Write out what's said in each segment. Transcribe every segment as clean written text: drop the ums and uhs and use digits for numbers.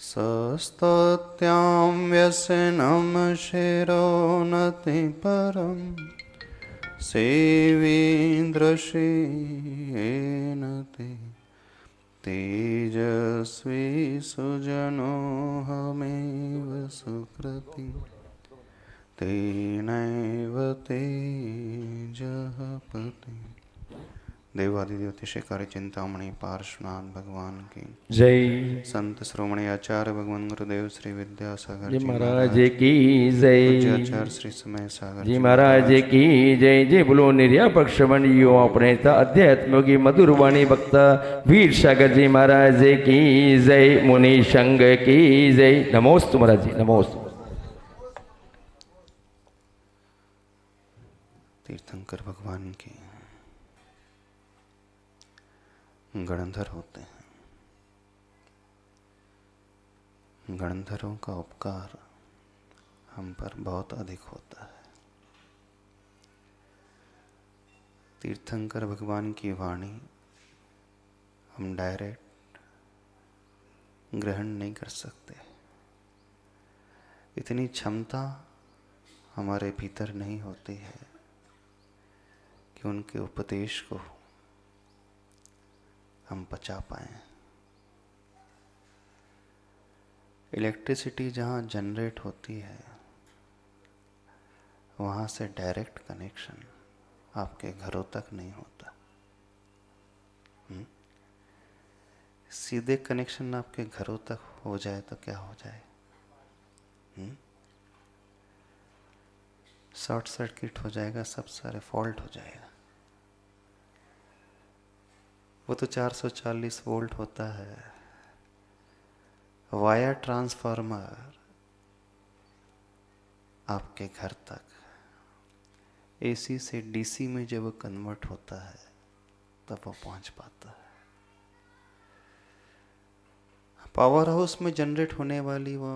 सस्तत्यां व्यसनं शिरोनतिपरं सेवीन्द्रश्रियेण ते तेजस्वी सुजनोऽहमेव सुकृति तेनैव तेजः पति। देवादिदेव अतिशयकारी चिंतामणि पार्श्वनाथ भगवान की जय। संत श्रोमणी आचार्य भगवान गुरुदेव श्री विद्यासागर जी जी महाराज महाराज की जय। पूज्य आचार्य श्री समय सागर जी जी महाराज की जय। जय बोलो निर्यापक्ष बनियो अपने अध्यात्म की मधुर वाणी वक्ता वीर सागर जी महाराज की जय। मुनि संघ की जय। नमोस्तु महाराज जी, नमोस्तु। तीर्थंकर भगवान के गणधर होते हैं। गणधरों का उपकार हम पर बहुत अधिक होता है। तीर्थंकर भगवान की वाणी हम डायरेक्ट ग्रहण नहीं कर सकते। इतनी क्षमता हमारे भीतर नहीं होती है कि उनके उपदेश को हम पचा पाएं। इलेक्ट्रिसिटी जहाँ जनरेट होती है वहाँ से डायरेक्ट कनेक्शन आपके घरों तक नहीं होता। सीधे कनेक्शन आपके घरों तक हो जाए तो क्या हो जाए? शॉर्ट सर्किट हो जाएगा, सब सारे फॉल्ट हो जाएगा। वो तो 440 वोल्ट होता है। वाया ट्रांसफार्मर आपके घर तक एसी से डीसी में जब वो कन्वर्ट होता है तब वो पहुंच पाता है। पावर हाउस में जनरेट होने वाली वो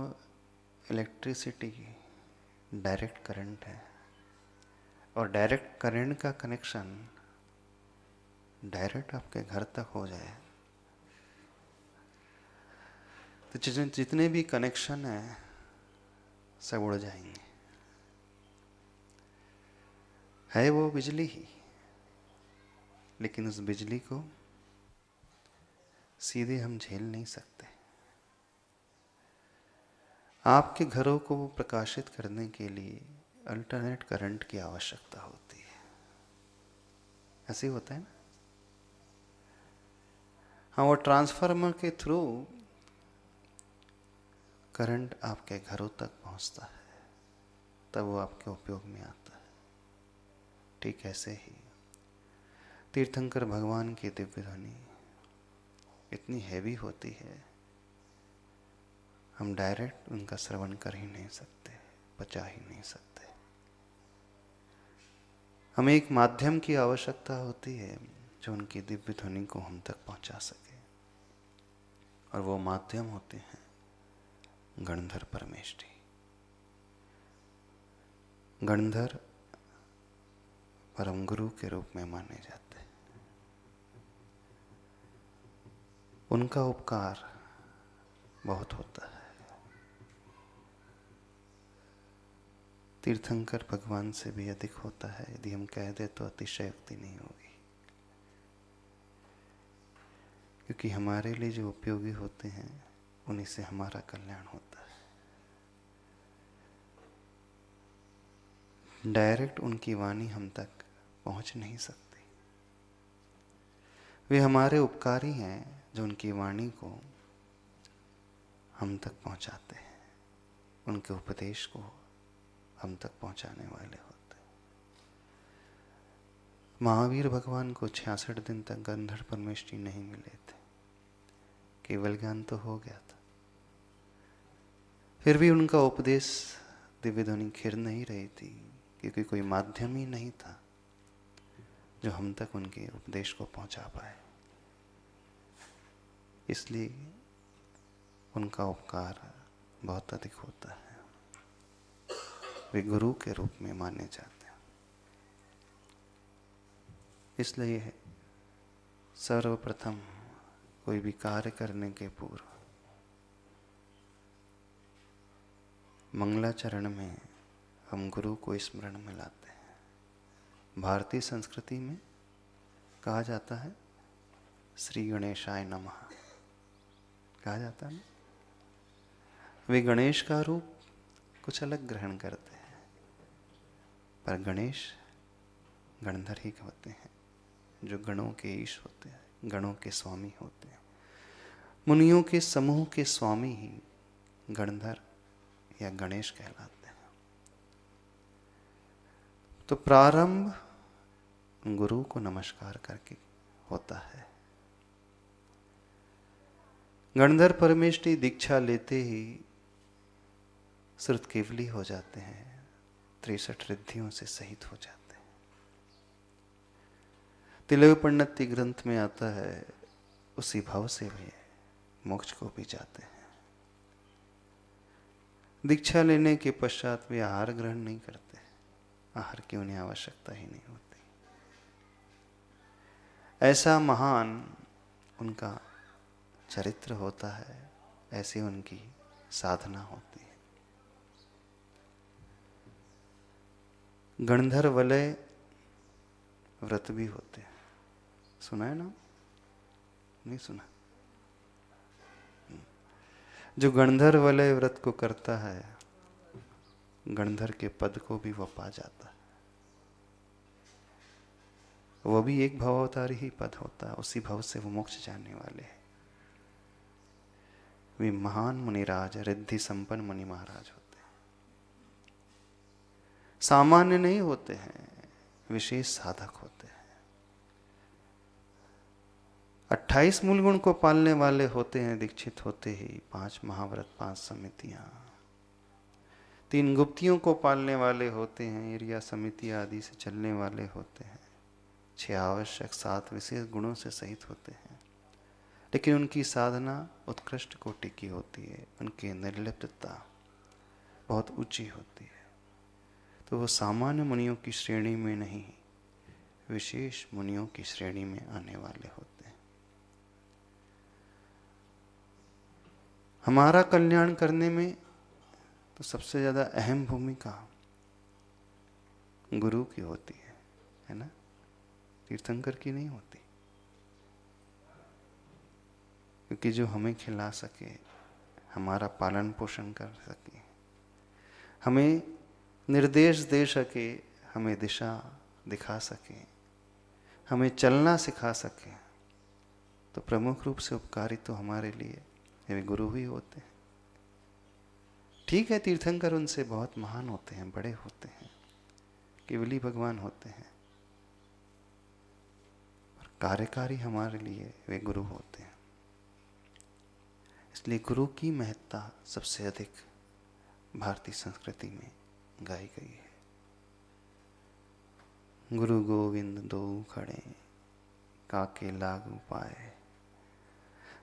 इलेक्ट्रिसिटी डायरेक्ट करंट है, और डायरेक्ट करंट का कनेक्शन डायरेक्ट आपके घर तक हो जाए तो जितने भी कनेक्शन हैं सब उड़ जाएंगे। है वो बिजली ही, लेकिन उस बिजली को सीधे हम झेल नहीं सकते। आपके घरों को प्रकाशित करने के लिए अल्टरनेट करंट की आवश्यकता होती है। ऐसे ही होता है ना? हाँ, वो ट्रांसफार्मर के थ्रू करंट आपके घरों तक पहुंचता है, तब वो आपके उपयोग में आता है। ठीक ऐसे ही तीर्थंकर भगवान की दिव्य ध्वनि इतनी हैवी होती है, हम डायरेक्ट उनका श्रवण कर ही नहीं सकते, पचा ही नहीं सकते। हमें एक माध्यम की आवश्यकता होती है जो उनकी दिव्य ध्वनि को हम तक पहुंचा सके, और वो माध्यम होते हैं गणधर परमेष्ठी। गणधर परम गुरु के रूप में माने जाते हैं। उनका उपकार बहुत होता है। तीर्थंकर भगवान से भी अधिक होता है। यदि हम कह दे तो अतिशयोक्ति नहीं होगी, क्योंकि हमारे लिए जो उपयोगी होते हैं उन्हीं से हमारा कल्याण होता है। डायरेक्ट उनकी वाणी हम तक पहुंच नहीं सकती। वे हमारे उपकारी हैं जो उनकी वाणी को हम तक पहुंचाते हैं, उनके उपदेश को हम तक पहुंचाने वाले होते हैं। महावीर भगवान को 66 दिन तक गंधर्व परमेष्ठी नहीं मिले थे। केवल ज्ञान तो हो गया था, फिर भी उनका उपदेश दिव्य ध्वनि खिर नहीं रही थी, क्योंकि कोई माध्यम ही नहीं था जो हम तक उनके उपदेश को पहुंचा पाए। इसलिए उनका उपकार बहुत अधिक होता है। वे गुरु के रूप में माने जाते हैं। इसलिए सर्वप्रथम कोई भी कार्य करने के पूर्व मंगलाचरण में हम गुरु को स्मरण में लाते हैं। भारतीय संस्कृति में कहा जाता है श्री गणेशाय नमः, कहा जाता है ना। वे गणेश का रूप कुछ अलग ग्रहण करते हैं, पर गणेश गणधर ही होते हैं, जो गणों के ईश होते हैं, गणों के स्वामी होते हैं। मुनियों के समूह के स्वामी ही गणधर या गणेश कहलाते हैं। तो प्रारंभ गुरु को नमस्कार करके होता है। गणधर परमेष्ठी दीक्षा लेते ही श्रुत केवली हो जाते हैं, 63 रिद्धियों से सहित हो जाते हैं। तिलयोपन्नति ग्रंथ में आता है उसी भाव से वे मोक्ष को भी जाते हैं। दीक्षा लेने के पश्चात वे आहार ग्रहण नहीं करते, आहार की उन्हें आवश्यकता ही नहीं होती। ऐसा महान उनका चरित्र होता है, ऐसी उनकी साधना होती है। गणधर वलय व्रत भी होते हैं, सुना है ना? नहीं सुना? जो गणधर वलय व्रत को करता है, गणधर के पद को भी वह पा जाता है। वह भी एक भवावतारी ही पद होता है, उसी भव से वो मोक्ष जाने वाले हैं। वे महान मुनिराज, रिद्धि संपन्न मुनि महाराज होते हैं। सामान्य नहीं होते हैं, विशेष साधक होते हैं। 28 मूल गुण को पालने वाले होते हैं। दीक्षित होते ही 5 महाव्रत, 5 समितियां, 3 गुप्तियों को पालने वाले होते हैं। एरिया समिति आदि से चलने वाले होते हैं। 6 आवश्यक, 7 विशेष गुणों से सहित होते हैं। लेकिन उनकी साधना उत्कृष्ट कोटि की होती है, उनकी निर्लिप्तता बहुत ऊंची होती है। तो वो सामान्य मुनियों की श्रेणी में नहीं, विशेष मुनियों की श्रेणी में आने वाले होते हैं। हमारा कल्याण करने में तो सबसे ज्यादा अहम भूमिका गुरु की होती है ना? तीर्थंकर की नहीं होती। क्योंकि जो हमें खिला सके, हमारा पालन पोषण कर सके, हमें निर्देश दे सके, हमें दिशा दिखा सके, हमें चलना सिखा सके, तो प्रमुख रूप से उपकारी तो हमारे लिए वे गुरु ही होते हैं। ठीक है, तीर्थंकर उनसे बहुत महान होते हैं, बड़े होते हैं, केवली भगवान होते हैं, और कार्यकारी हमारे लिए वे गुरु होते हैं। इसलिए गुरु की महत्ता सबसे अधिक भारतीय संस्कृति में गाई गई है। गुरु गोविंद दो खड़े, काके लागू पाए,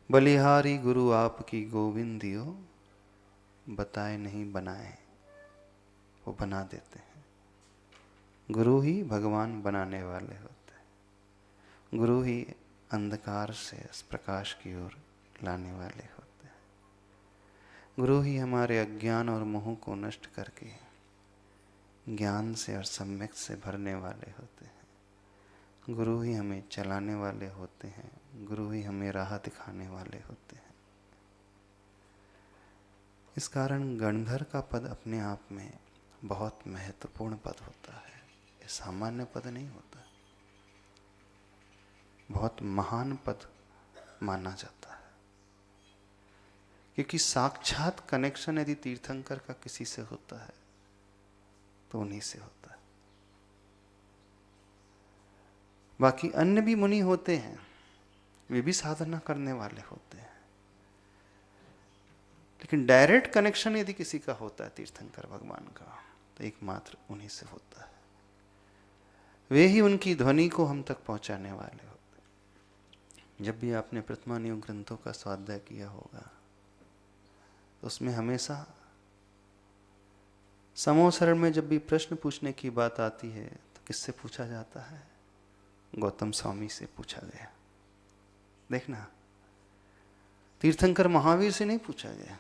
बलिहारी गुरु आपकी गोविंदियो, बताए नहीं बनाए वो बना देते हैं। गुरु ही भगवान बनाने वाले होते हैं। गुरु ही अंधकार से प्रकाश की ओर लाने वाले होते हैं। गुरु ही हमारे अज्ञान और मोह को नष्ट करके ज्ञान से और सम्यक से भरने वाले होते हैं। गुरु ही हमें चलाने वाले होते हैं। गुरु ही हमें राह दिखाने वाले होते हैं। इस कारण गणधर का पद अपने आप में बहुत महत्वपूर्ण पद होता है। ये सामान्य पद नहीं होता, बहुत महान पद माना जाता है। क्योंकि साक्षात कनेक्शन यदि तीर्थंकर का किसी से होता है तो उन्हीं से होता है। बाकी अन्य भी मुनि होते हैं, वे भी साधना करने वाले होते हैं, लेकिन डायरेक्ट कनेक्शन यदि किसी का होता है तीर्थंकर भगवान का, तो एकमात्र उन्हीं से होता है। वे ही उनकी ध्वनि को हम तक पहुंचाने वाले होते हैं। जब भी आपने प्रतिमानियों ग्रंथों का स्वाध्याय किया होगा, तो उसमें हमेशा समोसरण में जब भी प्रश्न पूछने की बात आती है, तो किससे पूछा जाता है? गौतम स्वामी से पूछा गया। देखना, तीर्थंकर महावीर से नहीं पूछा गया,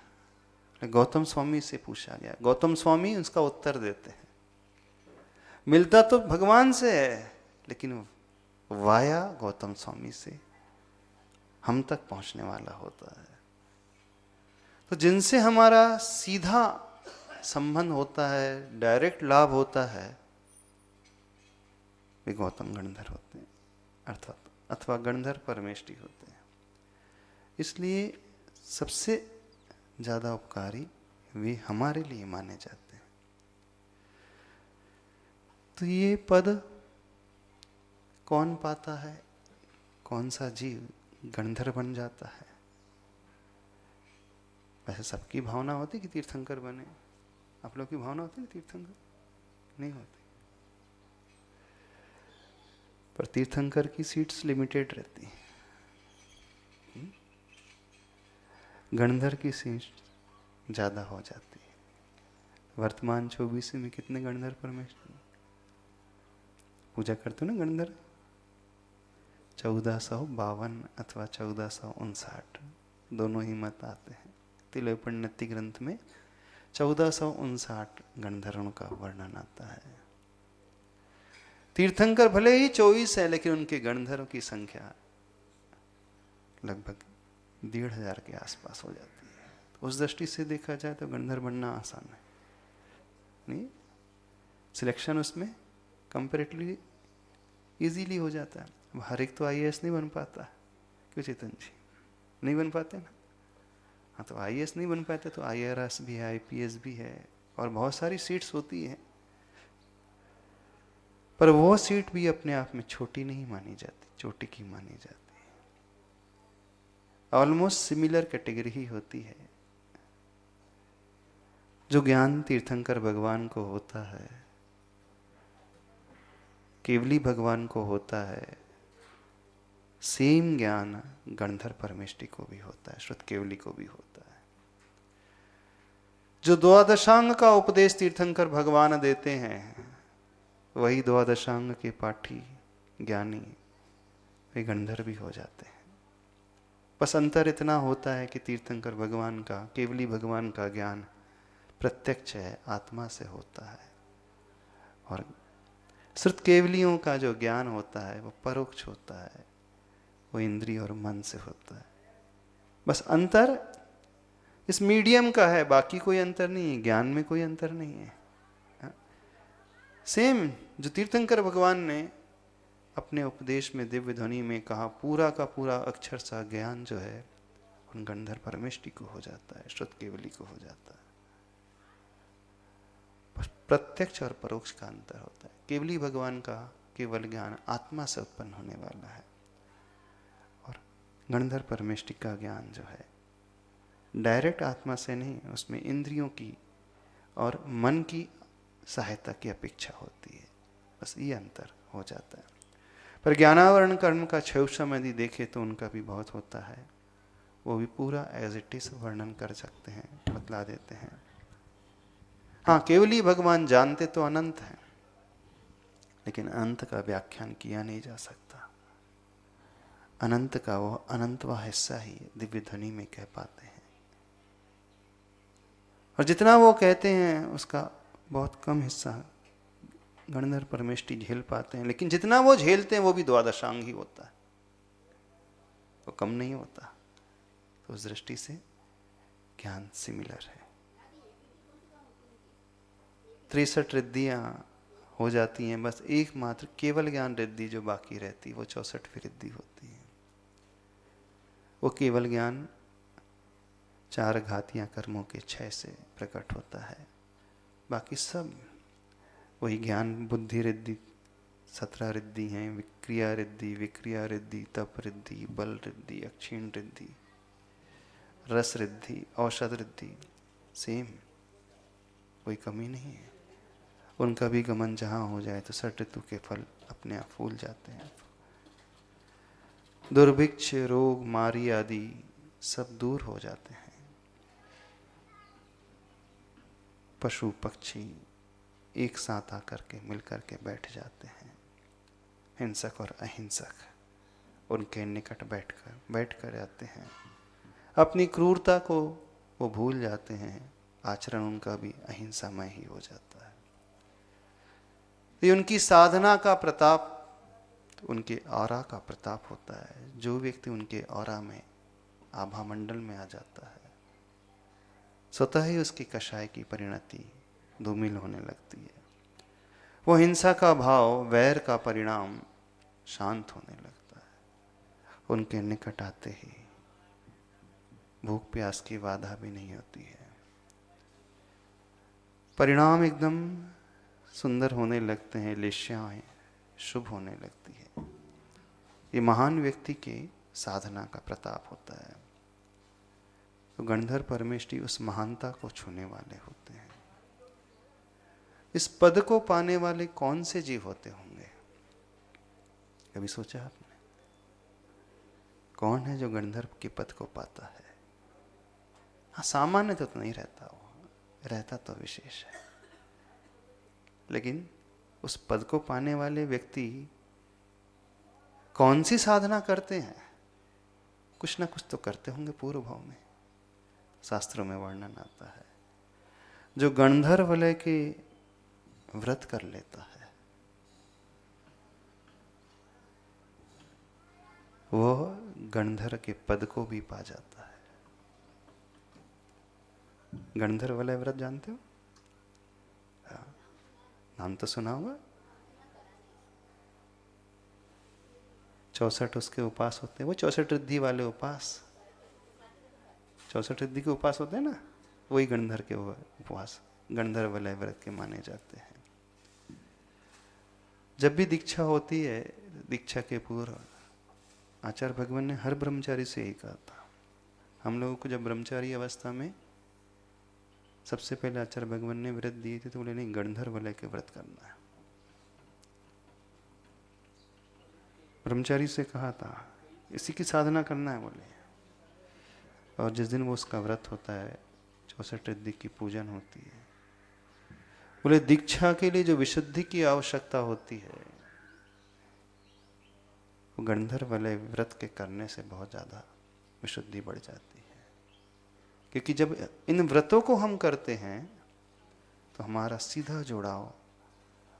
गौतम स्वामी से पूछा गया, गौतम स्वामी उसका उत्तर देते हैं, मिलता तो भगवान से है लेकिन वाया गौतम स्वामी से हम तक पहुंचने वाला होता है। तो जिनसे हमारा सीधा संबंध होता है, डायरेक्ट लाभ होता है, वे गौतम गणधर होते हैं अर्थात अथवा गणधर परमेष्टि होते हैं। इसलिए सबसे ज़्यादा उपकारी वे हमारे लिए माने जाते हैं। तो ये पद कौन पाता है, कौन सा जीव गणधर बन जाता है? वैसे सबकी भावना होती कि तीर्थंकर बने। आप लोग की भावना होती है तीर्थंकर? नहीं होती। पर तीर्थंकर की सीट्स लिमिटेड रहती हैं, गणधर की सीट ज़्यादा हो जाती है। वर्तमान 24 में कितने गणधर परमेश्वर पूजा करते हो ना गणधर? 1452 अथवा 1459 दोनों ही मत आते हैं। तिलोपन्नति ग्रंथ में 1459 गणधरों का वर्णन आता है। तीर्थंकर भले ही 24 है लेकिन उनके गणधरों की संख्या लगभग 1500 के आसपास हो जाती है। तो उस दृष्टि से देखा जाए तो गणधर बनना आसान है नहीं, सिलेक्शन उसमें कंपैरेटिवली इजीली हो जाता है। अब हर एक तो आईएएस नहीं बन पाता, क्यों चेतन जी? नहीं बन पाते ना। हाँ, तो आईएएस नहीं बन पाते तो आईआरएस भी है, आईपीएस भी है और बहुत सारी सीट्स होती है। पर वो सीट भी अपने आप में छोटी नहीं मानी जाती, चोटी की मानी जाती है। ऑलमोस्ट सिमिलर कैटेगरी ही होती है। जो ज्ञान तीर्थंकर भगवान को होता है, केवली भगवान को होता है, सेम ज्ञान गणधर परमेष्टि को भी होता है, श्रुत केवली को भी होता है। जो द्वादशांग का उपदेश तीर्थंकर भगवान देते हैं, वही द्वादशांग के पाठी ज्ञानी वे गणधर भी हो जाते हैं। बस अंतर इतना होता है कि तीर्थंकर भगवान का, केवली भगवान का ज्ञान प्रत्यक्ष है, आत्मा से होता है, और श्रुत केवलियों का जो ज्ञान होता है वो परोक्ष होता है, वो इंद्रिय और मन से होता है। बस अंतर इस मीडियम का है, बाकी कोई अंतर नहीं है, ज्ञान में कोई अंतर नहीं है। सेम जो तीर्थंकर भगवान ने अपने उपदेश में दिव्य ध्वनि में कहा, पूरा का पूरा अक्षर सा ज्ञान जो है उन गणधर परमेष्टि को हो जाता है, श्रुत केवली को हो जाता है। प्रत्यक्ष और परोक्ष का अंतर होता है। केवली भगवान का केवल ज्ञान आत्मा से उत्पन्न होने वाला है, और गणधर परमेष्टि का ज्ञान जो है डायरेक्ट आत्मा से नहीं, उसमें इंद्रियों की और मन की सहायता की अपेक्षा होती है। बस ये अंतर हो जाता है। पर ज्ञानावरण कर्म का क्षयोक्षम यदि देखे तो उनका भी बहुत होता है, वो भी पूरा एज इट इज वर्णन कर सकते हैं, बतला देते हैं। हाँ, केवली भगवान जानते तो अनंत है, लेकिन अनंत का व्याख्यान किया नहीं जा सकता। अनंत का वो अनंतवा हिस्सा ही दिव्य ध्वनि में कह पाते हैं, और जितना वो कहते हैं उसका बहुत कम हिस्सा गणधर परमेष्टि झेल पाते हैं। लेकिन जितना वो झेलते हैं वो भी द्वादशांग ही होता है, वो कम नहीं होता। तो उस दृष्टि से ज्ञान सिमिलर है। 63 रिद्धियां हो जाती हैं, बस एकमात्र केवल ज्ञान रिद्धि जो बाकी रहती है वो 64वीं रिद्धि होती है। वो केवल ज्ञान 4 घातियां कर्मों के क्षय से प्रकट होता है। बाकी सब वही ज्ञान बुद्धि रिद्धि 17 रिद्धि हैं, विक्रिया रिद्धि, विक्रिया रिद्धि, तप रिद्धि, बल रिद्धि, अक्षीण रिद्धि, रस रिद्धि, औषध रिद्धि, सेम, कोई कमी नहीं है। उनका भी गमन जहाँ हो जाए तो 6 ऋतु के फल अपने आप फूल जाते हैं। दुर्भिक्ष, रोग, मारी आदि सब दूर हो जाते हैं। पशु पक्षी एक साथ आकर के मिल करके बैठ जाते हैं। हिंसक और अहिंसक उनके निकट बैठ कर जाते हैं। अपनी क्रूरता को वो भूल जाते हैं, आचरण उनका भी अहिंसामय ही हो जाता है। ये उनकी साधना का प्रताप, उनके ऑरा का प्रताप होता है। जो व्यक्ति उनके ऑरा में, आभा मंडल में आ जाता है, स्वतः ही उसकी कषाय की परिणति धूमिल होने लगती है। वो हिंसा का भाव, वैर का परिणाम शांत होने लगता है। उनके निकट आते ही भूख प्यास की बाधा भी नहीं होती है। परिणाम एकदम सुंदर होने लगते हैं, लेश्याएं शुभ होने लगती है। ये महान व्यक्ति के साधना का प्रताप होता है। तो गणधर परमेष्ठी उस महानता को छूने वाले होते हैं। इस पद को पाने वाले कौन से जीव होते होंगे? कभी सोचा आपने? कौन है जो गंधर्व के पद को पाता है? हाँ, सामान्य तो नहीं रहता, वो रहता तो विशेष है, लेकिन उस पद को पाने वाले व्यक्ति कौन सी साधना करते हैं? कुछ ना कुछ तो करते होंगे पूर्व भाव में। शास्त्रों में वर्णन आता है, जो गंधर्व वलय के व्रत कर लेता है वो गंधर्व के पद को भी पा जाता है। गंधर्व वलय व्रत जानते हो? नाम तो सुना होगा। 64 उसके उपास होते हैं, वो 64 रिद्धि वाले उपास, 64 रिद्धि के उपास होते हैं ना, वही गंधर्व के उपवास गंधर्व वलय व्रत के माने जाते हैं। जब भी दीक्षा होती है, दीक्षा के पूर्व आचार्य भगवान ने हर ब्रह्मचारी से यही कहा था। हम लोगों को जब ब्रह्मचारी अवस्था में सबसे पहले आचार्य भगवान ने व्रत दिए थे, तो बोले नहीं, गंधर्व वलय के व्रत करना है। ब्रह्मचारी से कहा था, इसी की साधना करना है बोले। और जिस दिन वो उसका व्रत होता है, 64 रिद्धि की पूजन होती है, बोले दीक्षा के लिए जो विशुद्धि की आवश्यकता होती है, वो गंधर्व वलय व्रत के करने से बहुत ज़्यादा विशुद्धि बढ़ जाती है। क्योंकि जब इन व्रतों को हम करते हैं तो हमारा सीधा जुड़ाव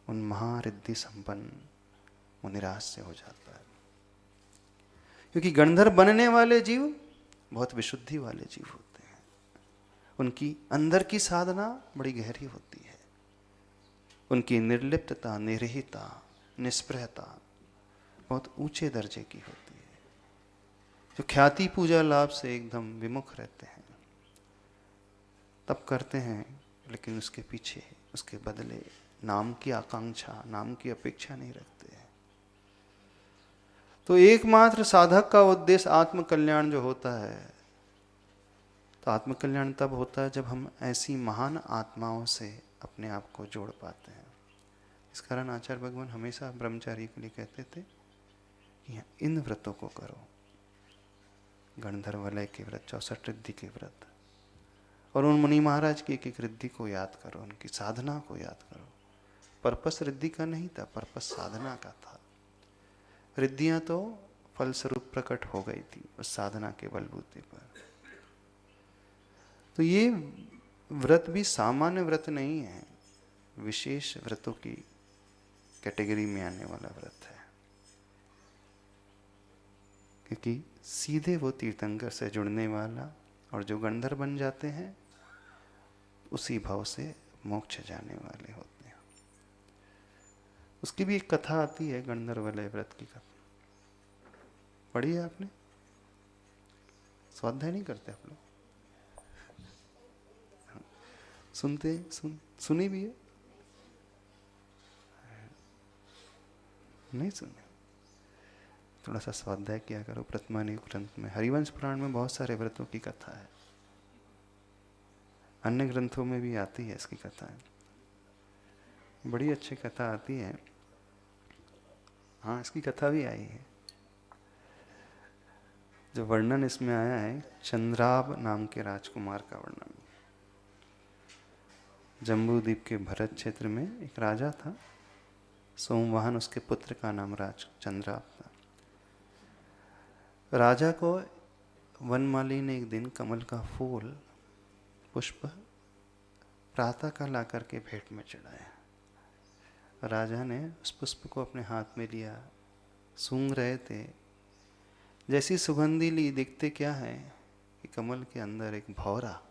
उन महारिद्धि संपन्न मुनिराज से हो जाता है। क्योंकि गंधर्व बनने वाले जीव बहुत विशुद्धि वाले जीव होते हैं। उनकी अंदर की साधना बड़ी गहरी होती है। उनकी निर्लिप्तता, निरहिता, निष्प्रहता बहुत ऊंचे दर्जे की होती है। जो ख्याति पूजा लाभ से एकदम विमुख रहते हैं, तब करते हैं, लेकिन उसके पीछे, उसके बदले नाम की आकांक्षा, नाम की अपेक्षा नहीं रखते हैं। तो एकमात्र साधक का उद्देश्य आत्मकल्याण जो होता है, तो आत्मकल्याण तब होता है जब हम ऐसी महान आत्माओं से अपने आप को जोड़ पाते हैं। इस कारण आचार्य भगवान हमेशा ब्रह्मचारी के लिए कहते थे कि इन व्रतों को करो, गंधर्व वलय के व्रत, 64 रिद्धि के व्रत, और उन मुनि महाराज की एक एक रिद्धि को याद करो, उनकी साधना को याद करो। पर्पस रिद्धि का नहीं था, पर्पस साधना का था। रिद्धियां तो फलस्वरूप प्रकट हो गई थी उस साधना के बलबूते पर। तो ये व्रत भी सामान्य व्रत नहीं है, विशेष व्रतों की कैटेगरी में आने वाला व्रत है। क्योंकि सीधे वो तीर्थंकर से जुड़ने वाला, और जो गंधर्व बन जाते हैं उसी भाव से मोक्ष जाने वाले होते हैं। उसकी भी एक कथा आती है, गंधर्व वलय व्रत की कथा। पढ़ी है आपने? स्वाध्याय नहीं करते आप लोग? सुनी भी है? नहीं सुने? थोड़ा सा स्वाध्याय किया करो। प्रथमानिक ग्रंथ में, हरिवंश पुराण में बहुत सारे व्रतों की कथा है। अन्य ग्रंथों में भी आती है इसकी कथा। बड़ी अच्छी कथा आती है। हाँ, इसकी कथा भी आई है। जो वर्णन इसमें आया है, चंद्राब नाम के राजकुमार का वर्णन। जम्बूद्वीप के भरत क्षेत्र में एक राजा था, सोमवाहन उसके पुत्र का नाम चंद्राब था। राजा को वनमाली ने एक दिन कमल का फूल पुष्प प्रातः काल आकर के भेंट में चढ़ाया। राजा ने उस पुष्प को अपने हाथ में लिया, सूंघ रहे थे। जैसी सुगंधी ली, दिखते क्या है कि कमल के अंदर एक भौरा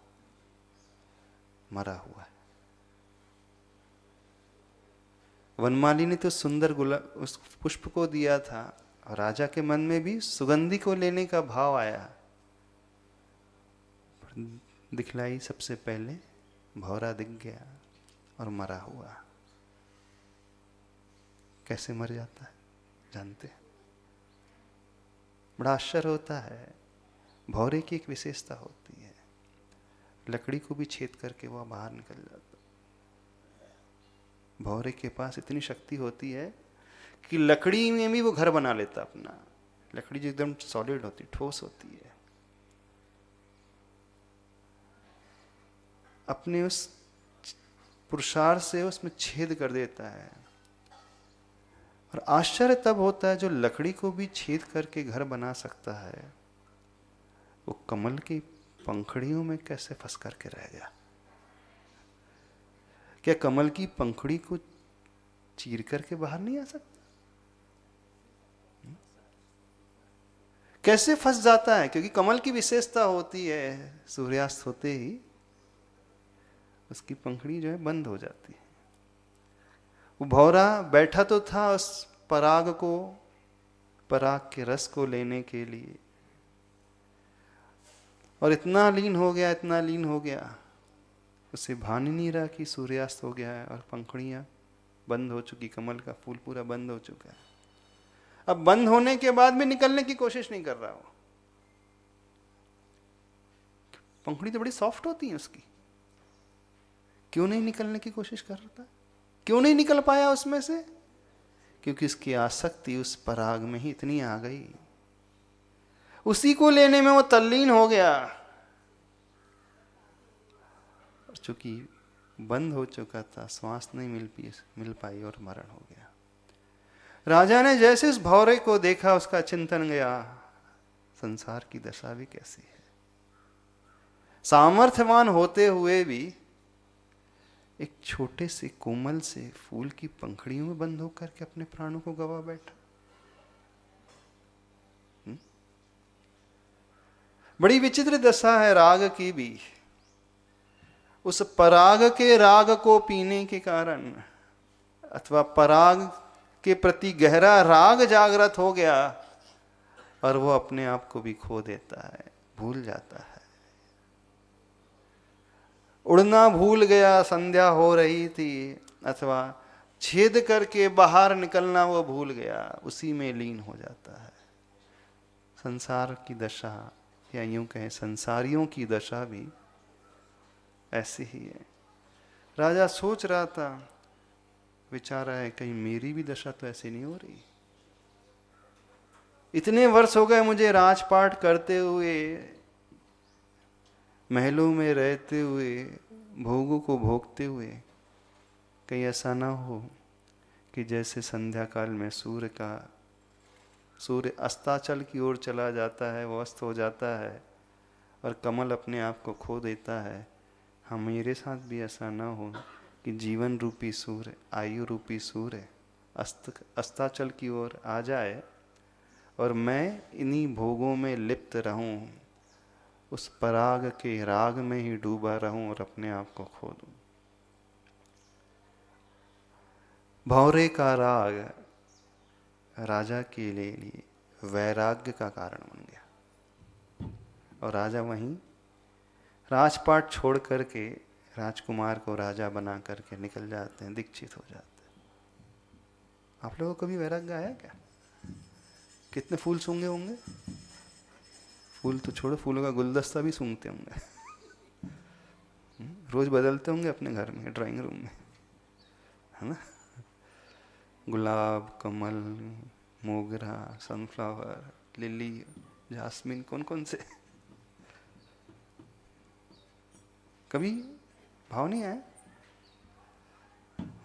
मरा हुआ है। वनमाली ने तो सुंदर गुलाब उस पुष्प को दिया था, और राजा के मन में भी सुगंधी को लेने का भाव आया। दिखलाई सबसे पहले भौरा दिख गया और मरा हुआ। कैसे मर जाता है जानते हैं? बड़ा आश्चर्य होता है। भौरे की एक विशेषता होती है, लकड़ी को भी छेद करके वह बाहर निकल जाता। भौरे के पास इतनी शक्ति होती है कि लकड़ी में भी वो घर बना लेता अपना। लकड़ी जो एकदम सॉलिड होती, ठोस होती है, अपने उस पुरुषार्थ से उसमें छेद कर देता है। और आश्चर्य तब होता है जो लकड़ी को भी छेद करके घर बना सकता है, वो कमल की पंखड़ियों में कैसे फंस करके रह गया। क्या कमल की पंखड़ी को चीर करके बाहर नहीं आ सकता? कैसे फंस जाता है? क्योंकि कमल की विशेषता होती है, सूर्यास्त होते ही उसकी पंखड़ी जो है बंद हो जाती है। वो भौरा बैठा तो था उस पराग के रस को लेने के लिए, और इतना लीन हो गया उसे भान ही नहीं रहा कि सूर्यास्त हो गया है और पंखड़ियां बंद हो चुकी, कमल का फूल पूरा बंद हो चुका है। अब बंद होने के बाद भी निकलने की कोशिश नहीं कर रहा वो। पंखड़ी तो बड़ी सॉफ्ट होती है उसकी, क्यों नहीं निकलने की कोशिश कर रहा था? क्यों नहीं निकल पाया उसमें से? क्योंकि उसकी आसक्ति उस पराग में ही इतनी आ गई, उसी को लेने में वो तल्लीन हो गया। चूंकि बंद हो चुका था, श्वास नहीं मिल पाई और मरण हो गया। राजा ने जैसे उस भौरे को देखा, उसका चिंतन गया, संसार की दशा भी कैसी है। सामर्थ्यवान होते हुए भी एक छोटे से कोमल से फूल की पंखड़ियों में बंद होकर के अपने प्राणों को गवा बैठा। बड़ी विचित्र दशा है राग की भी। उस पराग के राग को पीने के कारण, अथवा पराग के प्रति गहरा राग जागृत हो गया, और वो अपने आप को भी खो देता है, भूल जाता है। उड़ना भूल गया, संध्या हो रही थी, अथवा छेद करके बाहर निकलना वो भूल गया, उसी में लीन हो जाता है। संसार की दशा, या यूं कहें संसारियों की दशा भी ऐसी ही है। राजा सोच रहा था, विचार है कहीं मेरी भी दशा तो ऐसी नहीं हो रही। इतने वर्ष हो गए मुझे राजपाट करते हुए, महलों में रहते हुए, भोगों को भोगते हुए, कहीं ऐसा ना हो कि जैसे संध्या काल में सूर्य अस्ताचल की ओर चला जाता है, वो अस्त हो जाता है और कमल अपने आप को खो देता है। हाँ, मेरे साथ भी ऐसा ना हो कि जीवन रूपी सूर्य, आयु रूपी सूर्य अस्ताचल की ओर आ जाए और मैं इन्हीं भोगों में लिप्त रहूं, उस पराग के राग में ही डूबा रहूं और अपने आप को खो दूं। भौरे का राग राजा के लिए वैराग्य का कारण बन गया, और राजा वहीं राजपाट छोड़ करके राजकुमार को राजा बना करके निकल जाते हैं, दीक्षित हो जाते हैं। आप लोगों को कभी वैराग्य आया क्या? कितने फूल सूंघे होंगे? फूल तो छोड़ो, फूलों का गुलदस्ता भी सूंघते होंगे। रोज बदलते होंगे अपने घर में, ड्राइंग रूम में, है ना? गुलाब, कमल, मोगरा, सनफ्लावर, लिली, जास्मिन, कौन कौन से। कभी भाव नहीं आया?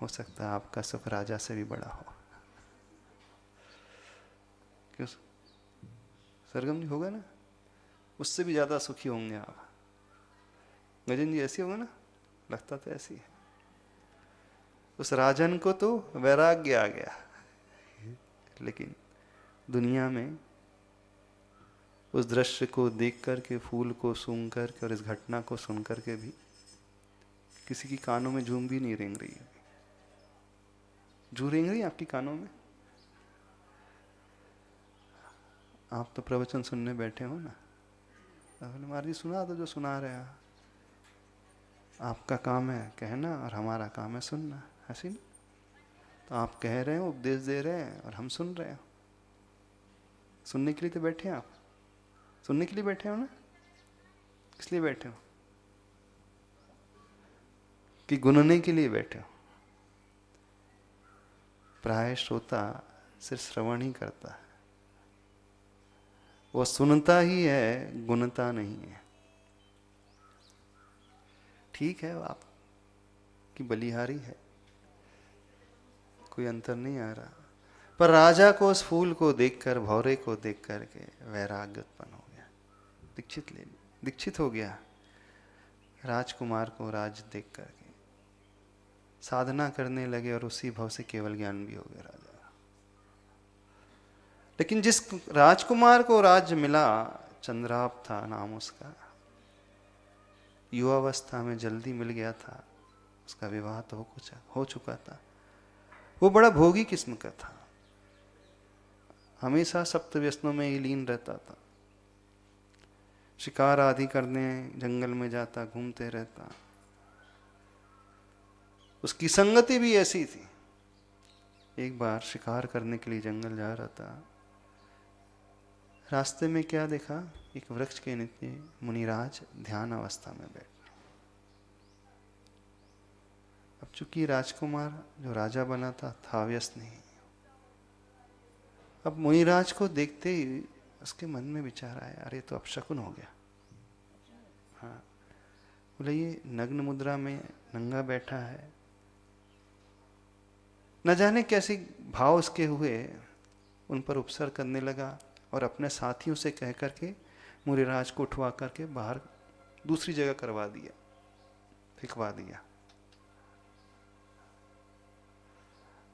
हो सकता है आपका सुख राजा से भी बड़ा हो। क्यों? सरगम जी होगा ना, उससे भी ज्यादा सुखी होंगे आप। गजन जी ऐसी होगा ना, लगता तो ऐसी है। उस राजन को तो वैराग्य आ गया, लेकिन दुनिया में उस दृश्य को देख करके, फूल को सूंघ करके और इस घटना को सुन करके भी किसी की कानों में जूं भी नहीं रेंग रही है। जूं रेंग रही है आपकी कानों में? आप तो प्रवचन सुनने बैठे हो ना, महाराज जी सुना तो जो सुना रहे हैं, आपका काम है कहना और हमारा काम है सुनना, ऐसी ना? तो आप कह रहे हो, उपदेश दे रहे हैं और हम सुन रहे हैं। सुनने के लिए तो बैठे हैं आप, सुनने के लिए बैठे हो ना? किस लिए बैठे हो? कि गुनने के लिए बैठे हो? प्राय श्रोता सिर्फ श्रवण ही करता है, वो सुनता ही है, गुनता नहीं है। ठीक है, आप की बलिहारी है, कोई अंतर नहीं आ रहा। पर राजा को उस फूल को देखकर, भौरे को देख करके वैराग्य उत्पन्न हो गया, दीक्षित हो गया। राजकुमार को राज देख करके साधना करने लगे और उसी भाव से केवल ज्ञान भी हो गया राजा। लेकिन जिस राजकुमार को राज्य मिला, चंद्राप था नाम उसका, युवावस्था में जल्दी मिल गया था, उसका विवाह तो हो चुका था। वो बड़ा भोगी किस्म का था, हमेशा सप्त व्यसनों में ही लीन रहता था। शिकार आदि करने जंगल में जाता, घूमते रहता। उसकी संगति भी ऐसी थी। एक बार शिकार करने के लिए जंगल जा रहा था, रास्ते में क्या देखा, एक वृक्ष के नीचे मुनिराज ध्यान अवस्था में बैठे। अब चूंकि राजकुमार जो राजा बना था व्यस्त नहीं। अब मुनिराज को देखते ही उसके मन में विचार आया, अरे तो अपशकुन हो गया। हाँ, बोले ये नग्न मुद्रा में नंगा बैठा है, न जाने कैसी भाव उसके हुए, उन पर उपसर करने लगा और अपने साथियों से कह करके मुनिराज को उठवा करके बाहर दूसरी जगह करवा दिया, फिकवा दिया।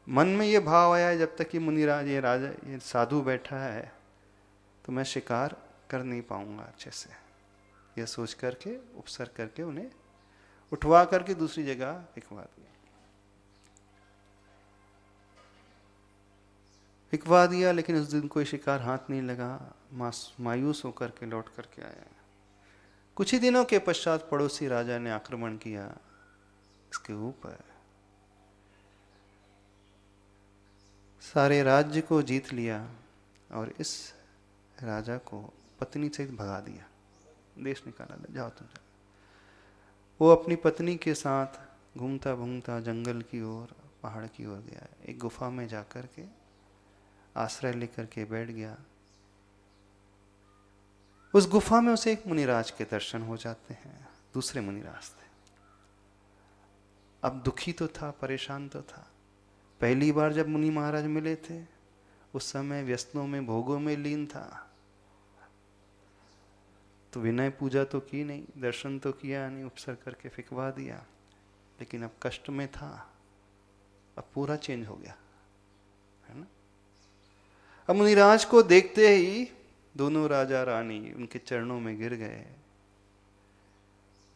मन में ये भाव आया, जब तक कि मुनिराज ये साधु बैठा है तो मैं शिकार कर नहीं पाऊंगा अच्छे से, ये सोच करके उपसर करके उन्हें उठवा करके दूसरी जगह फिकवा दिया। लेकिन उस दिन कोई शिकार हाथ नहीं लगा, मायूस होकर के लौट करके आया। कुछ ही दिनों के पश्चात पड़ोसी राजा ने आक्रमण किया इसके ऊपर, सारे राज्य को जीत लिया और इस राजा को पत्नी से भगा दिया, देश निकाला, जाओ तुम जाओ। वो अपनी पत्नी के साथ घूमता घूमता जंगल की ओर, पहाड़ की ओर गया। एक गुफा में जाकर के आश्रय लेकर के बैठ गया। उस गुफा में उसे एक मुनिराज के दर्शन हो जाते हैं, दूसरे मुनिराज थे। अब दुखी तो था, परेशान तो था। पहली बार जब मुनि महाराज मिले थे उस समय व्यसनों में, भोगों में लीन था, तो विनय पूजा तो की नहीं, दर्शन तो किया नहीं, उपसर करके फिकवा दिया। लेकिन अब कष्ट में था, अब पूरा चेंज हो गया, है ना। अब मुनिराज को देखते ही दोनों राजा रानी उनके चरणों में गिर गए,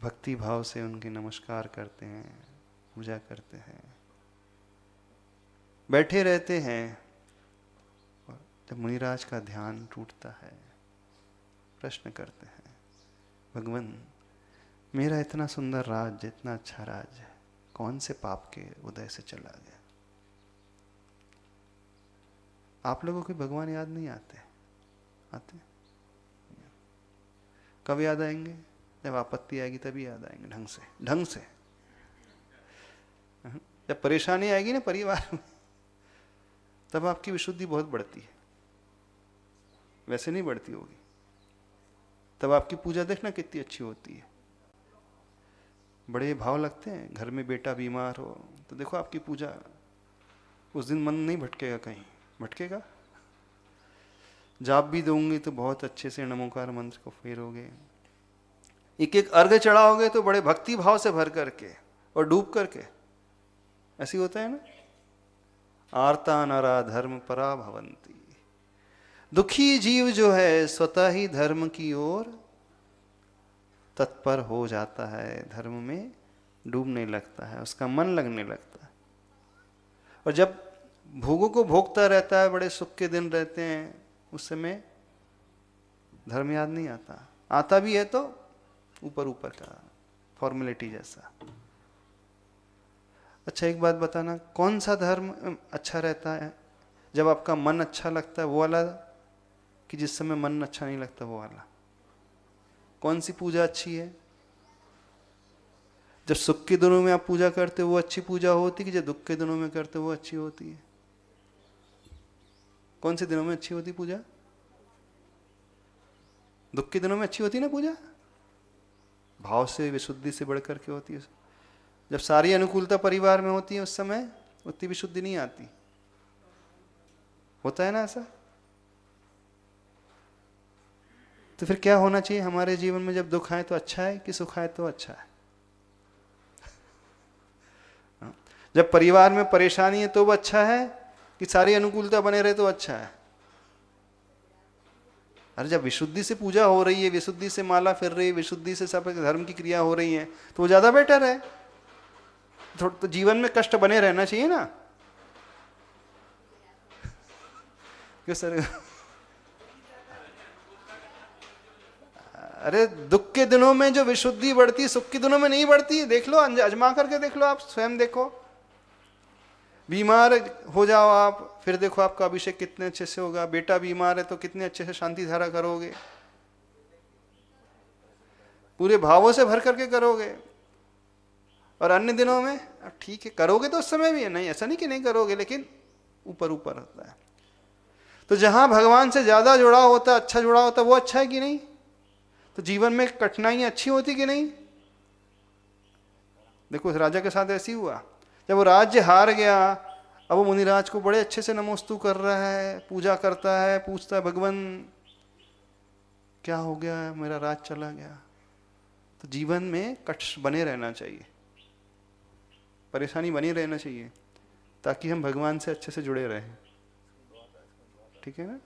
भक्ति भाव से उनके नमस्कार करते हैं, पूजा करते हैं, बैठे रहते हैं। और जब मुनिराज का ध्यान टूटता है, प्रश्न करते हैं, भगवान मेरा इतना सुंदर राज्य, इतना अच्छा राज्य, कौन से पाप के उदय से चला गया? आप लोगों को भगवान याद नहीं आते? आते? कब याद आएंगे? जब आपत्ति आएगी तभी याद आएंगे, ढंग से। जब परेशानी आएगी ना परिवार में, तब आपकी विशुद्धि बहुत बढ़ती है, वैसे नहीं बढ़ती होगी। तब आपकी पूजा देखना कितनी अच्छी होती है, बड़े भाव लगते हैं। घर में बेटा बीमार हो तो देखो आपकी पूजा, उस दिन मन नहीं भटकेगा, कहीं भटकेगा? जाप भी दूंगी तो बहुत अच्छे से नमोकार मंत्र को फेरोगे, एक एक अर्घ चढ़ाओगे तो बड़े भक्ति भाव से भर करके और डूब करके, ऐसे होता है ना। आर्ता नरा धर्म परा भवंती, दुखी जीव जो है स्वतः ही धर्म की ओर तत्पर हो जाता है, धर्म में डूबने लगता है, उसका मन लगने लगता है। और जब भोगों को भोगता रहता है, बड़े सुख के दिन रहते हैं, उस समय धर्म याद नहीं आता, आता भी है तो ऊपर ऊपर का फॉर्मेलिटी जैसा। अच्छा एक बात बताना, कौन सा धर्म अच्छा रहता है? जब आपका मन अच्छा लगता है वो वाला, कि जिस समय मन अच्छा नहीं लगता वो वाला? कौन सी पूजा अच्छी है? जब सुख के दिनों में आप पूजा करते हो वो अच्छी पूजा होती है, कि जब दुख के दिनों में करते हो वो अच्छी होती है? कौन से दिनों में अच्छी होती पूजा? दुख के दिनों में अच्छी होती ना पूजा, भाव से विशुद्धि से बढ़ करके होती है। जब सारी अनुकूलता परिवार में होती है उस समय उतनी विशुद्धि नहीं आती, होता है ना ऐसा? तो फिर क्या होना चाहिए हमारे जीवन में? जब दुख आए तो अच्छा है कि सुख आए तो अच्छा है? जब परिवार में परेशानी है तो वो अच्छा है कि सारी अनुकूलता बने रहे तो अच्छा है? अरे जब विशुद्धि से पूजा हो रही है, विशुद्धि से माला फिर रही है, विशुद्धि से सब धर्म की क्रिया हो रही है, तो वो ज्यादा बेटर है। थोड़ा तो जीवन में कष्ट बने रहना चाहिए ना। क्यों सर? अरे दुख के दिनों में जो विशुद्धि बढ़ती है सुख के दिनों में नहीं बढ़ती। देख लो, अजमा करके देख लो, आप स्वयं देखो। बीमार हो जाओ आप, फिर देखो आपका अभिषेक कितने अच्छे से होगा। बेटा बीमार है तो कितने अच्छे से शांति धारा करोगे, पूरे भावों से भर करके करोगे। और अन्य दिनों में ठीक है करोगे तो उस समय भी है, नहीं ऐसा नहीं कि नहीं करोगे, लेकिन ऊपर ऊपर होता है। तो जहां भगवान से ज्यादा जुड़ा होता, अच्छा जुड़ा होता, वो अच्छा है कि नहीं? तो जीवन में कठिनाइयां अच्छी होती कि नहीं? देखो उस राजा के साथ ऐसी हुआ, जब वो राज्य हार गया, अब वो मुनिराज को बड़े अच्छे से नमोस्तु कर रहा है, पूजा करता है, पूछता है भगवान क्या हो गया, मेरा राज चला गया। तो जीवन में कष्ट बने रहना चाहिए, परेशानी बनी रहना चाहिए, ताकि हम भगवान से अच्छे से जुड़े रहें। ठीक है ना?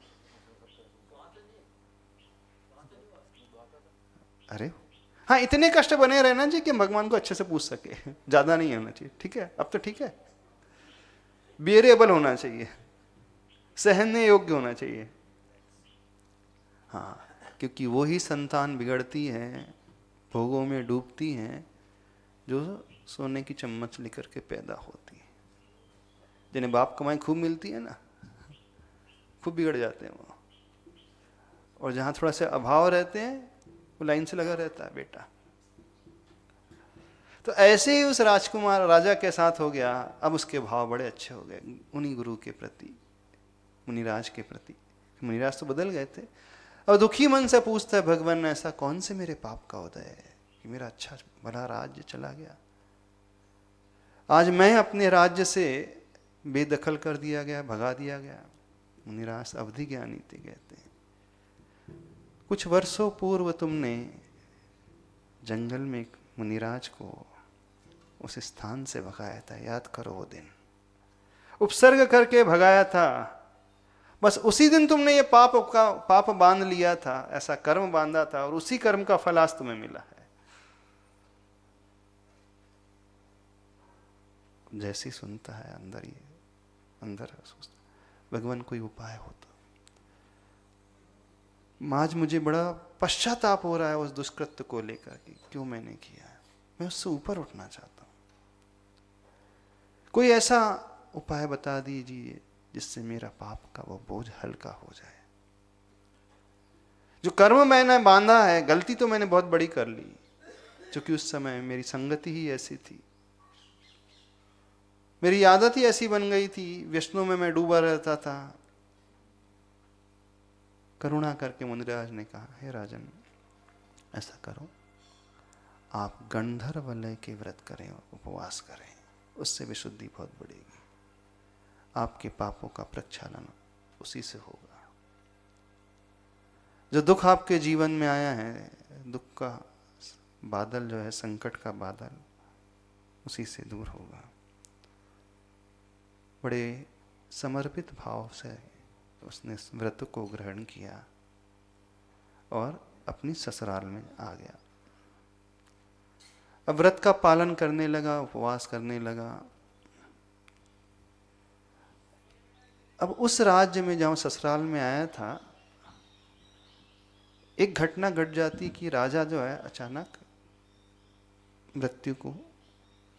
अरे हाँ, इतने कष्ट बने रहना चाहिए कि भगवान को अच्छे से पूछ सके, ज्यादा नहीं होना चाहिए। ठीक है, अब तो ठीक है, बियरेबल होना चाहिए, सहने योग्य होना चाहिए। हाँ, क्योंकि वो ही संतान बिगड़ती है, भोगों में डूबती है, जो सोने की चम्मच लेकर के पैदा होती है। जिन्हें बाप कमाई खूब मिलती है ना, खूब बिगड़ जाते हैं वो। और जहां थोड़ा सा अभाव रहते हैं वो लाइन से लगा रहता है बेटा। तो ऐसे ही उस राजकुमार राजा के साथ हो गया। अब उसके भाव बड़े अच्छे हो गए उन्हीं गुरु के प्रति, मुनिराज के प्रति। मुनिराज तो बदल गए थे। और दुखी मन से पूछता है भगवान, ऐसा कौन से मेरे पाप का उदय है कि मेरा अच्छा भला राज्य चला गया? आज मैं अपने राज्य से बेदखल कर दिया गया, भगा दिया गया। मुनिराज अवधि ज्ञानी थे, कहते हैं कुछ वर्षों पूर्व तुमने जंगल में मुनिराज को उस स्थान से भगाया था, याद करो वो दिन, उपसर्ग करके भगाया था। बस उसी दिन तुमने ये पाप बांध लिया था, ऐसा कर्म बांधा था, और उसी कर्म का फल आज तुम्हें मिला है। जैसे ही सुनता है अंदर सोचता भगवान कोई उपाय होता। आज मुझे बड़ा पश्चाताप हो रहा है उस दुष्कृत्य को लेकर कि क्यों मैंने किया है, मैं उससे ऊपर उठना चाहता हूं। कोई ऐसा उपाय बता दीजिए जिससे मेरा पाप का वो बोझ हल्का हो जाए। जो कर्म मैंने बांधा है, गलती तो मैंने बहुत बड़ी कर ली, क्योंकि उस समय मेरी संगति ही ऐसी थी, मेरी आदत ही ऐसी बन गई थी, व्यसनों में मैं डूबा रहता था। करुणा करके मुनिराज ने कहा, हे राजन, ऐसा करो, आप गंधर्व वलय के व्रत करें, उपवास करें, उससे विशुद्धि बहुत बढ़ेगी, आपके पापों का प्रक्षालन उसी से होगा। जो दुख आपके जीवन में आया है, दुख का बादल जो है संकट का बादल, उसी से दूर होगा। बड़े समर्पित भाव से उसने इस व्रत को ग्रहण किया और अपनी ससुराल में आ गया। अब व्रत का पालन करने लगा, उपवास करने लगा। अब उस राज्य में जहाँ ससुराल में आया था, एक घटना घट जाती कि राजा जो है अचानक मृत्यु को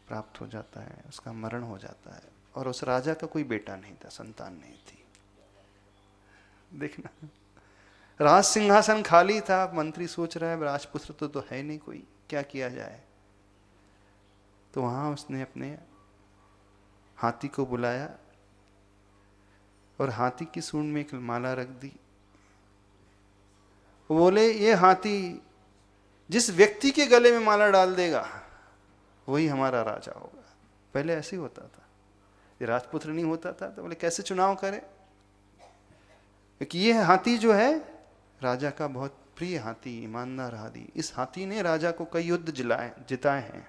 प्राप्त हो जाता है, उसका मरण हो जाता है। और उस राजा का कोई बेटा नहीं था, संतान नहीं थी। देखना, राज सिंहासन खाली था। मंत्री सोच रहा है राजपुत्र तो है नहीं कोई, क्या किया जाए। तो वहां उसने अपने हाथी को बुलाया और हाथी की सूंड में एक माला रख दी। वो बोले, ये हाथी जिस व्यक्ति के गले में माला डाल देगा वही हमारा राजा होगा। पहले ऐसे ही होता था, ये राजपुत्र नहीं होता था। तो बोले कैसे चुनाव करें, क्योंकि ये हाथी जो है राजा का बहुत प्रिय हाथी, ईमानदार हाथी। इस हाथी ने राजा को कई युद्ध जिताए हैं,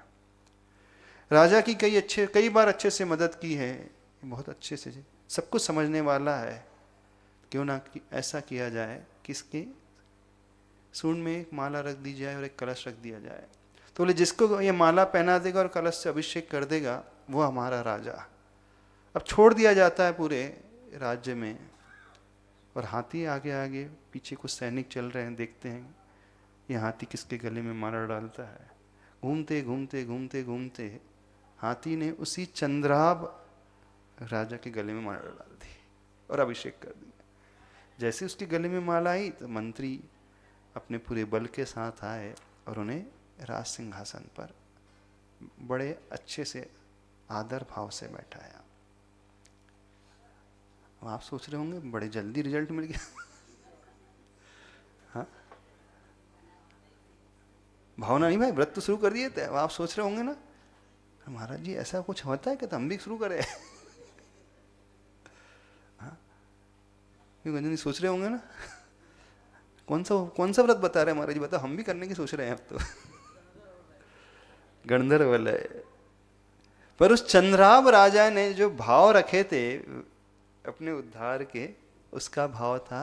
राजा की कई बार अच्छे से मदद की है, बहुत अच्छे से सब कुछ समझने वाला है। क्यों ना ऐसा किया जाए कि इसके सूंड में एक माला रख दी जाए और एक कलश रख दिया जाए। तो बोले जिसको ये माला पहना देगा और कलश से अभिषेक कर देगा वो हमारा राजा। अब छोड़ दिया जाता है पूरे राज्य में, और हाथी आगे आगे, पीछे कुछ सैनिक चल रहे हैं, देखते हैं ये हाथी किसके गले में माला डालता है। घूमते घूमते घूमते घूमते हाथी ने उसी चंद्राब राजा के गले में माला डाल दी और अभिषेक कर दिया। जैसे उसके गले में माला आई तो मंत्री अपने पूरे बल के साथ आए और उन्हें राज सिंहासन पर बड़े अच्छे से आदर भाव से बैठाया। आप सोच रहे होंगे बड़े जल्दी रिजल्ट मिल गया। हाँ, भावना नहीं भाई, व्रत तो शुरू कर दिए थे। आप सोच रहे होंगे ना महाराज जी ऐसा कुछ होता है कि तो हम भी शुरू करें। हाँ, क्यों सोच रहे होंगे ना कौन सा व्रत बता रहे हैं महाराज जी, बताओ, हम भी करने की सोच रहे हैं अब तो। गंधर्व वलय। पर उस चंद्राब राजा ने जो भाव रखे थे अपने उद्धार के, उसका भाव था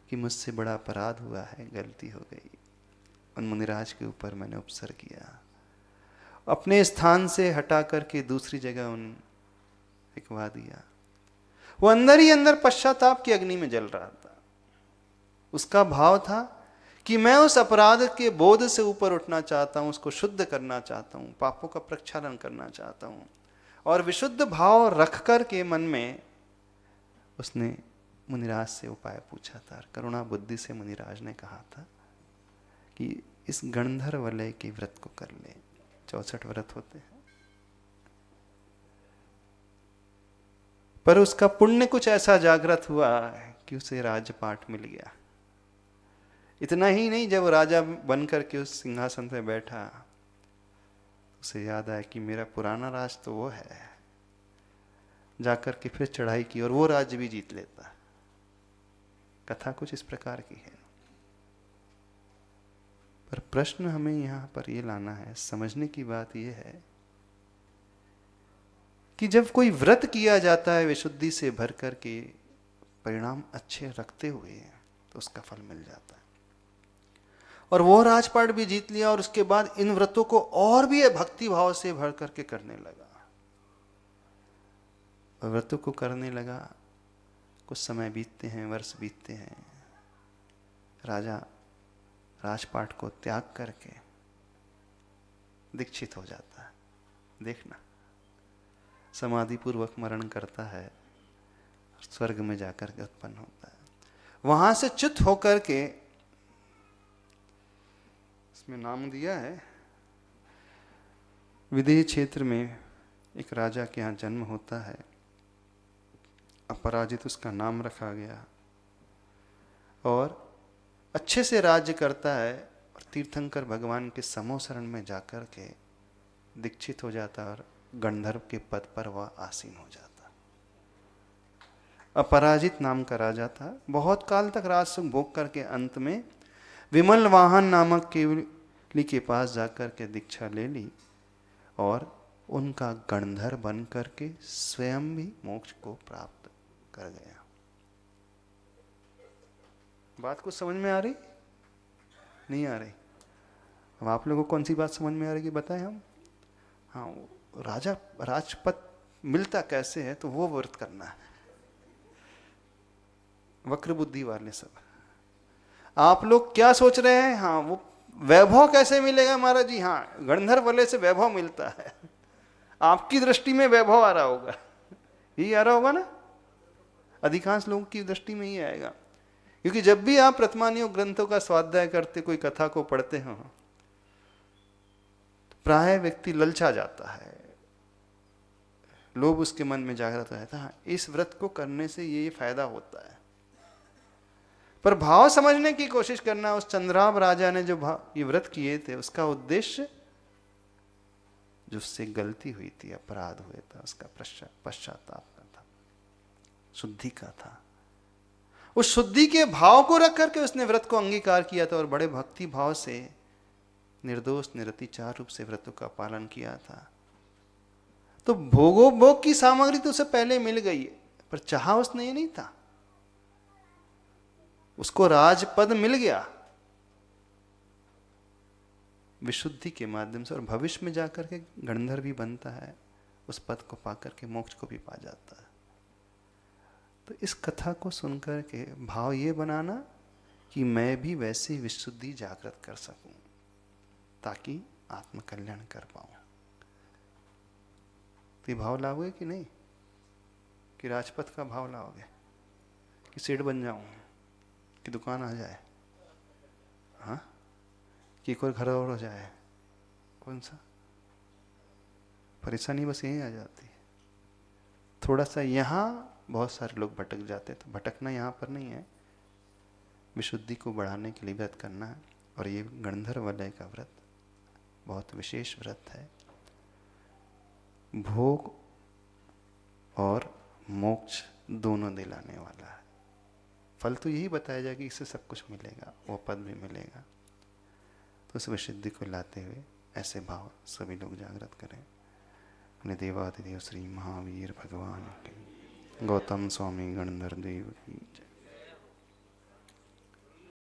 कि मुझसे बड़ा अपराध हुआ है, गलती हो गई, उन मुनिराज के ऊपर मैंने उपसर किया। अपने स्थान से हटा करके दूसरी जगह उन लिखवा दिया। वो अंदर ही अंदर पश्चाताप की अग्नि में जल रहा था। उसका भाव था कि मैं उस अपराध के बोध से ऊपर उठना चाहता हूं, उसको शुद्ध करना चाहता हूं, पापों का प्रक्षालन करना चाहता हूं। और विशुद्ध भाव रख कर के मन में उसने मुनिराज से उपाय पूछा था। करुणा बुद्धि से मुनिराज ने कहा था कि इस गंधर्व वलय के व्रत को कर ले। 64 व्रत होते हैं। पर उसका पुण्य कुछ ऐसा जागृत हुआ कि उसे राजपाट मिल गया। इतना ही नहीं, जब राजा बन करके उस सिंहासन पे बैठा, उसे याद आया कि मेरा पुराना राज तो वो है। जाकर के फिर चढ़ाई की और वो राज्य भी जीत लेता। कथा कुछ इस प्रकार की है। पर प्रश्न हमें यहां पर ये लाना है, समझने की बात यह है कि जब कोई व्रत किया जाता है विशुद्धि से भर कर के, परिणाम अच्छे रखते हुए, तो उसका फल मिल जाता है। और वो राजपाट भी जीत लिया और उसके बाद इन व्रतों को और भी भक्ति भाव से भर करके करने लगा। और व्रतों को करने लगा। कुछ समय बीतते हैं, वर्ष बीतते हैं। राजा राजपाट को त्याग करके दीक्षित हो जाता है। देखना, समाधि पूर्वक मरण करता है, स्वर्ग में जाकर के उत्पन्न होता है। वहां से च्युत होकर के, इसमें नाम दिया है, विदेह क्षेत्र में एक राजा के यहाँ जन्म होता है। अपराजित उसका नाम रखा गया और अच्छे से राज्य करता है। और तीर्थंकर भगवान के समूह शरण में जाकर के दीक्षित हो जाता और गंधर्व के पद पर वह आसीन हो जाता। अपराजित नाम का राजा था। बहुत काल तक राजसुख भोग करके अंत में विमल वाहन नामक के ली के पास जाकर के दीक्षा ले ली और उनका गणधर बन करके स्वयं भी मोक्ष को प्राप्त कर गया। बात कुछ समझ में आ रही? नहीं आ रही? अब आप लोगों को कौन सी बात समझ में आ रही कि बताएं हम? हाँ, राजा राजपद मिलता कैसे है, तो वो व्रत करना है। वक्र बुद्धि वाले सब आप लोग क्या सोच रहे हैं? हाँ, वो वैभव कैसे मिलेगा महाराज जी? हाँ, गणधर वाले से वैभव मिलता है। आपकी दृष्टि में वैभव आ रहा होगा, यही आ रहा होगा ना? अधिकांश लोगों की दृष्टि में ही आएगा, क्योंकि जब भी आप प्रतिमानियों ग्रंथों का स्वाध्याय करते, कोई कथा को पढ़ते हो, प्राय व्यक्ति ललचा जाता है, लोभ उसके मन में जागृत रहता है, इस व्रत को करने से ये फायदा होता है। पर भाव समझने की कोशिश करना। उस चंद्राव राजा ने जो ये व्रत किए थे, उसका उद्देश्य जो उससे गलती हुई थी, अपराध हुए था, उसका पश्चाताप का था, शुद्धि का था। उस शुद्धि के भाव को रख करके उसने व्रत को अंगीकार किया था और बड़े भक्ति भाव से निर्दोष निरतिचार रूप से व्रतों का पालन किया था। तो भोग की सामग्री तो उसे पहले मिल गई, पर चाहा उसने ये नहीं था। उसको राजपद मिल गया विशुद्धि के माध्यम से, और भविष्य में जाकर के गणधर भी बनता है, उस पद को पाकर के मोक्ष को भी पा जाता है। तो इस कथा को सुनकर के भाव ये बनाना कि मैं भी वैसी विशुद्धि जागृत कर सकूं, ताकि आत्मकल्याण कर पाऊं। तो ये भाव लाओगे कि नहीं? कि राजपथ का भाव लाओगे, कि सेठ बन जाऊं, कि दुकान आ जाए, हाँ, कि कोई घर और हो जाए? कौन सा? परेशानी बस यही आ जाती है। थोड़ा सा यहाँ बहुत सारे लोग भटक जाते, तो भटकना यहाँ पर नहीं है, विशुद्धि को बढ़ाने के लिए व्रत करना है। और ये गणधर वलय का व्रत बहुत विशेष व्रत है, भोग और मोक्ष दोनों दिलाने वाला है। फल तो यही बताया जाए कि इससे सब कुछ मिलेगा, वो पद भी मिलेगा। तो उस विशुद्धि को लाते हुए ऐसे भाव सभी लोग जागृत करें। अपने देवाधिदेव श्री महावीर भगवान के, गौतम स्वामी गणधर देव की जय।